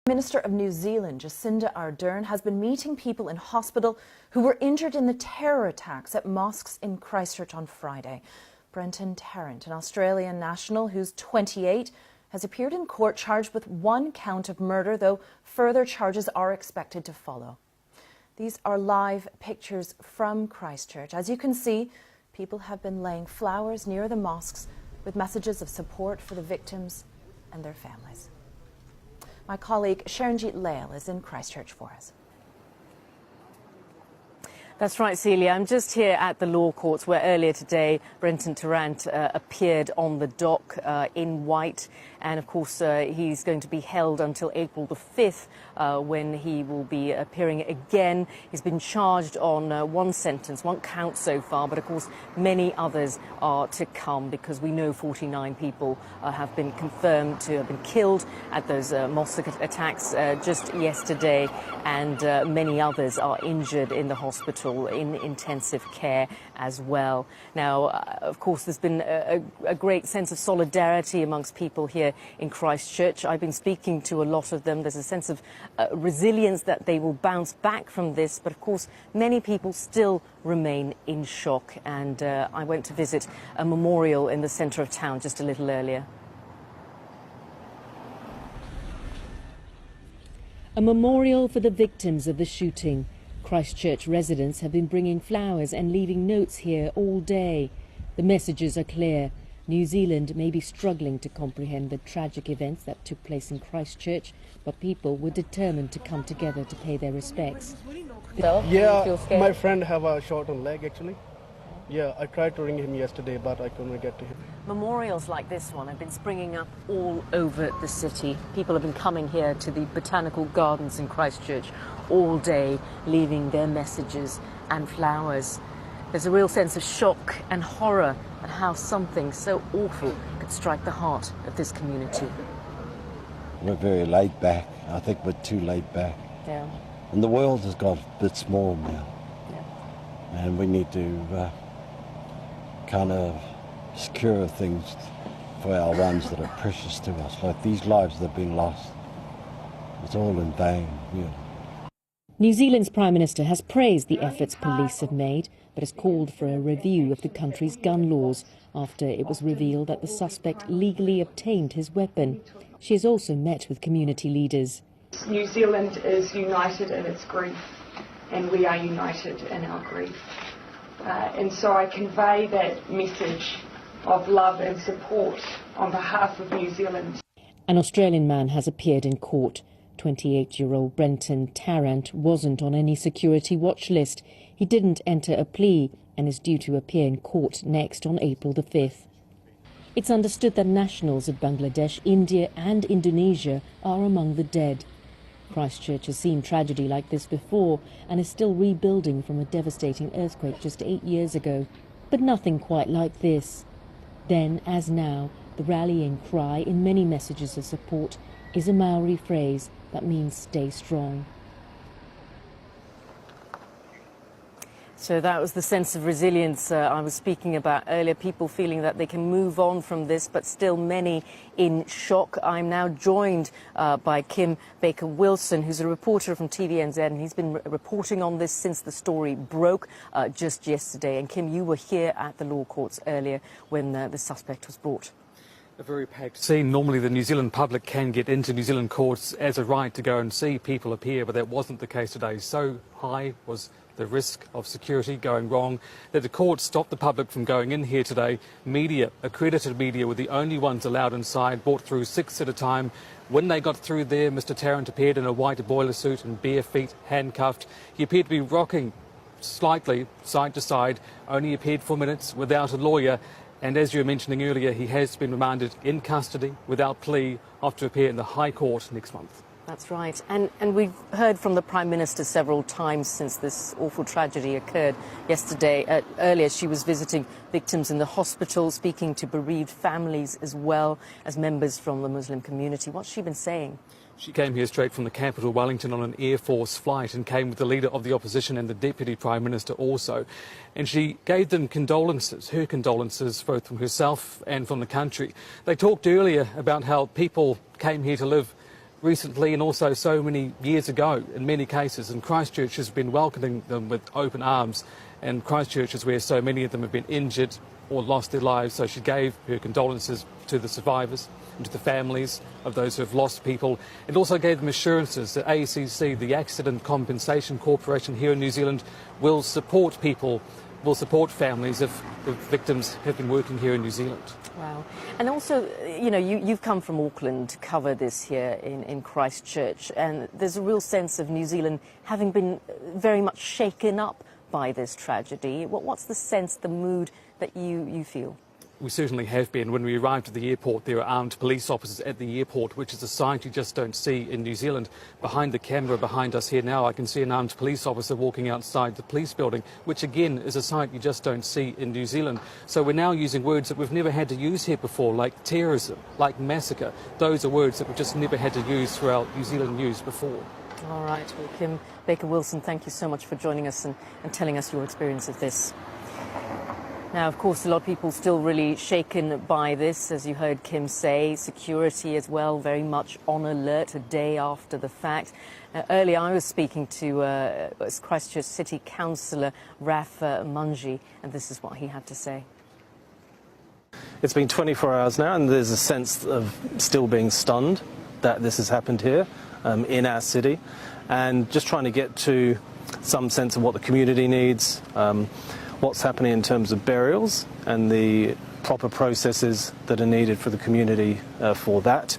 Minister of New Zealand, Jacinda Ardern, has been meeting people in hospital who were injured in the terror attacks at mosques in Christchurch on Friday. Brenton Tarrant, an Australian national who's 28, has appeared in court charged with 1 count of murder, though further charges are expected to follow. These are live pictures from Christchurch. As you can see, people have been laying flowers near the mosques with messages of support for the victims and their families. My colleague Sharonjeet Lail is in Christchurch for us. That's right, Celia. I'm just here at the law courts where earlier today Brenton Tarrant appeared on the dock in white. And, of course, he's going to be held until April the 5th when he will be appearing again. He's been charged on 1 sentence, 1 count so far. But, of course, many others are to come because we know 49 people have been confirmed to have been killed at those mosque attacks just yesterday. And many others are injured in the hospital in intensive care as well. Now, of course, there's been a great sense of solidarity amongst people here in Christchurch. I've been speaking to a lot of them. There's a sense of resilience that they will bounce back from this. But, of course, many people still remain in shock. And I went to visit a memorial in the centre of town just a little earlier. A memorial for the victims of the shooting. Christchurch residents have been bringing flowers and leaving notes here all day. The messages are clear. New Zealand may be struggling to comprehend the tragic events that took place in Christchurch, but people were determined to come together to pay their respects. Yeah, my friend have a shot on leg actually. Yeah, I tried to ring him yesterday, but I couldn't get to him. Memorials like this one have been springing up all over the city. People have been coming here to the botanical gardens in Christchurch all day, leaving their messages and flowers. There's a real sense of shock and horror at how something so awful could strike the heart of this community. We're very laid back. I think we're too laid back. Yeah. And the world has got a bit small now. Yeah. And we need to kind of secure things for our ones that are precious to us, like these lives that have been lost. It's all in vain, really. New Zealand's Prime Minister has praised the efforts police have made, but has called for a review of the country's gun laws after it was revealed that the suspect legally obtained his weapon. She has also met with community leaders. New Zealand is united in its grief, and we are united in our grief. And so I convey that message of love and support on behalf of New Zealand. An Australian man has appeared in court. 28-year-old Brenton Tarrant wasn't on any security watch list. He didn't enter a plea and is due to appear in court next on April the 5th. It's understood that nationals of Bangladesh, India and Indonesia are among the dead. Christchurch has seen tragedy like this before and is still rebuilding from a devastating earthquake just 8 years ago. But nothing quite like this. Then, as now, the rallying cry in many messages of support is a Maori phrase that means stay strong. So that was the sense of resilience I was speaking about earlier, people feeling that they can move on from this, but still many in shock. I'm now joined by Kim Baker-Wilson, who's a reporter from TVNZ, and he's been reporting on this since the story broke just yesterday. And Kim, you were here at the law courts earlier when the suspect was brought. A very packed scene. Normally the New Zealand public can get into New Zealand courts as a right to go and see people appear, but that wasn't the case today. So high was the risk of security going wrong that the court stopped the public from going in here today. Media, accredited media, were the only ones allowed inside, brought through 6 at a time. When they got through there, Mr. Tarrant appeared in a white boiler suit and bare feet, handcuffed. He appeared to be rocking slightly side to side, only appeared for minutes without a lawyer. And as you were mentioning earlier, he has been remanded in custody without plea after appear in the High Court next month. That's right. And we've heard from the Prime Minister several times since this awful tragedy occurred yesterday. Earlier, she was visiting victims in the hospital, speaking to bereaved families as well as members from the Muslim community. What's she been saying? She came here straight from the capital, Wellington, on an Air Force flight and came with the Leader of the Opposition and the Deputy Prime Minister also. And she gave them condolences, her condolences, both from herself and from the country. They talked earlier about how people came here to live recently and also so many years ago in many cases, and Christchurch has been welcoming them with open arms, and Christchurch is where so many of them have been injured or lost their lives. So she gave her condolences to the survivors and to the families of those who have lost people, and also gave them assurances that ACC, the Accident Compensation Corporation here in New Zealand, will support people, will support families if the victims have been working here in New Zealand. Wow. And also, you know, you've come from Auckland to cover this here in Christchurch, and there's a real sense of New Zealand having been very much shaken up by this tragedy. What's the sense, the mood that you feel? We certainly have been. When we arrived at the airport, there were armed police officers at the airport, which is a sight you just don't see in New Zealand. Behind the camera, behind us here now, I can see an armed police officer walking outside the police building, which again is a sight you just don't see in New Zealand. So we're now using words that we've never had to use here before, like terrorism, like massacre. Those are words that we've just never had to use throughout New Zealand news before. All right, well, Kim Baker-Wilson, thank you so much for joining us and telling us your experience of this. Now, of course, a lot of people still really shaken by this, as you heard Kim say. Security as well, very much on alert a day after the fact. Earlier, I was speaking to Christchurch City Councillor Raf Munji, and this is what he had to say. It's been 24 hours now, and there's a sense of still being stunned that this has happened here in our city, and just trying to get to some sense of what the community needs, what's happening in terms of burials and the proper processes that are needed for the community for that,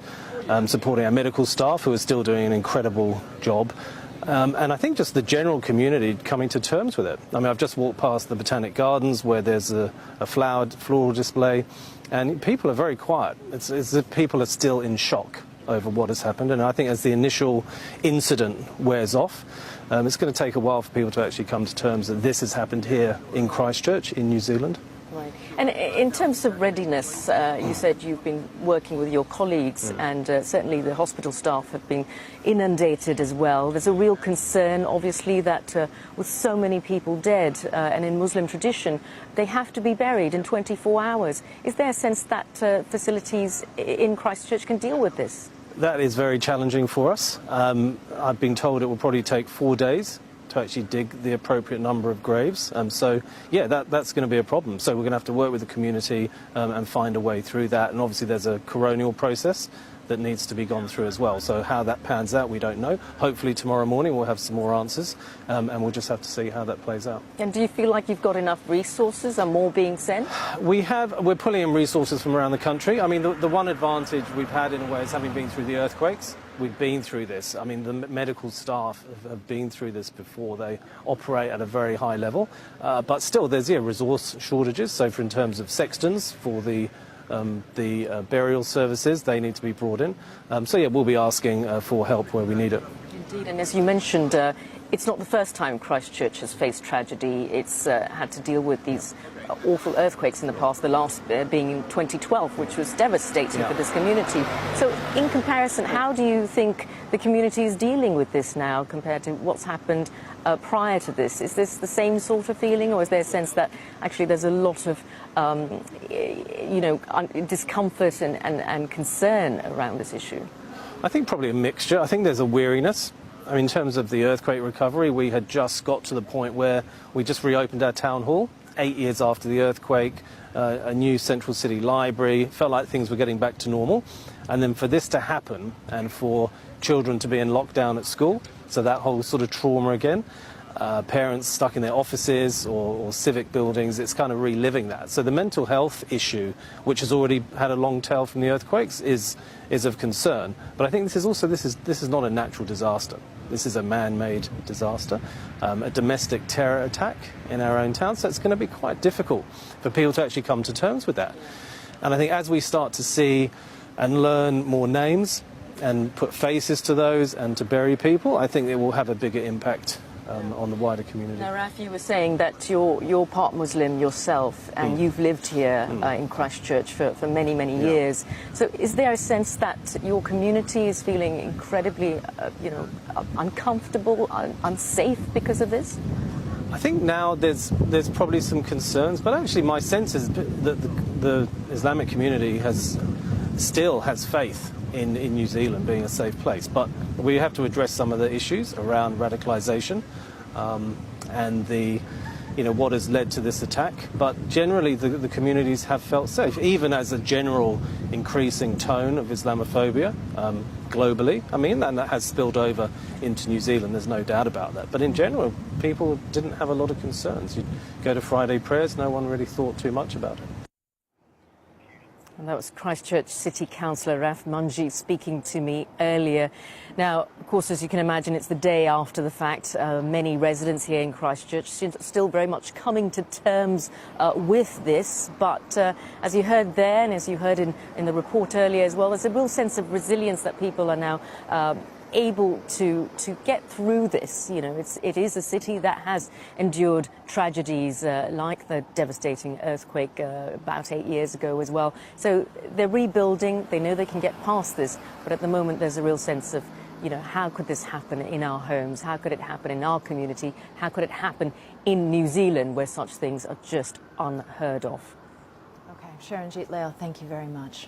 supporting our medical staff who are still doing an incredible job, and I think just the general community coming to terms with it. I mean, I've just walked past the Botanic Gardens where there's a floral display, and people are very quiet. It's as if people are still in shock over what has happened, and I think as the initial incident wears off, it's going to take a while for people to actually come to terms that this has happened here in Christchurch, in New Zealand. Right. And in terms of readiness, you said you've been working with your colleagues, and certainly the hospital staff have been inundated as well. There's a real concern, obviously, that with so many people dead, and in Muslim tradition, they have to be buried in 24 hours. Is there a sense that facilities in Christchurch can deal with this? That is very challenging for us. I've been told it will probably take 4 days to actually dig the appropriate number of graves. So, yeah, that's going to be a problem. So we're going to have to work with the community and find a way through that. And obviously there's a coronial process that needs to be gone through as well. So how that pans out, we don't know. Hopefully tomorrow morning we'll have some more answers, and we'll just have to see how that plays out. And do you feel like you've got enough resources? Are more being sent? We're pulling in resources from around the country. I mean, the one advantage we've had in a way is having been through the earthquakes. We've been through this. I mean, the medical staff have been through this before. They operate at a very high level. But still, there's resource shortages. So in terms of sextons for the burial services, they need to be brought in. So, yeah, we'll be asking for help where we need it. Indeed, and as you mentioned, it's not the first time Christchurch has faced tragedy. It's had to deal with these awful earthquakes in the past, the last being in 2012, which was devastating for this community. So in comparison, how do you think the community is dealing with this now compared to what's happened prior to this? Is this the same sort of feeling, or is there a sense that actually there's a lot of discomfort and concern around this issue? I think probably a mixture. I think there's a weariness. I mean, in terms of the earthquake recovery, we had just got to the point where we just reopened our town hall 8 years after the earthquake, a new central city library. Felt like things were getting back to normal. And then for this to happen and for children to be in lockdown at school, so that whole sort of trauma again, parents stuck in their offices or civic buildings, it's kind of reliving that. So the mental health issue, which has already had a long tail from the earthquakes, is of concern. But I think this is not a natural disaster. This is a man-made disaster, a domestic terror attack in our own town. So it's going to be quite difficult for people to actually come to terms with that. And I think as we start to see and learn more names and put faces to those and to bury people, I think it will have a bigger impact on the wider community. Now, Raf, you were saying that you're part Muslim yourself, and you've lived here in Christchurch for many, many years. So is there a sense that your community is feeling incredibly, uncomfortable, unsafe because of this? I think now there's probably some concerns, but actually my sense is that the Islamic community still has faith in New Zealand being a safe place. But we have to address some of the issues around radicalisation and the, what has led to this attack. But generally, the communities have felt safe, even as a general increasing tone of Islamophobia globally. I mean, and that has spilled over into New Zealand, there's no doubt about that. But in general, people didn't have a lot of concerns. You'd go to Friday prayers, no one really thought too much about it. And that was Christchurch City Councillor Raf Manji speaking to me earlier. Now, of course, as you can imagine, it's the day after the fact. Many residents here in Christchurch still very much coming to terms with this. But as you heard there, and as you heard in the report earlier as well, there's a real sense of resilience that people are now able to get through this. It is a city that has endured tragedies like the devastating earthquake about 8 years ago as well. So they're rebuilding. They know they can get past this. But at the moment, there's a real sense of, how could this happen in our homes? How could it happen in our community? How could it happen in New Zealand, where such things are just unheard of? Okay, Sharonjit Lale, thank you very much.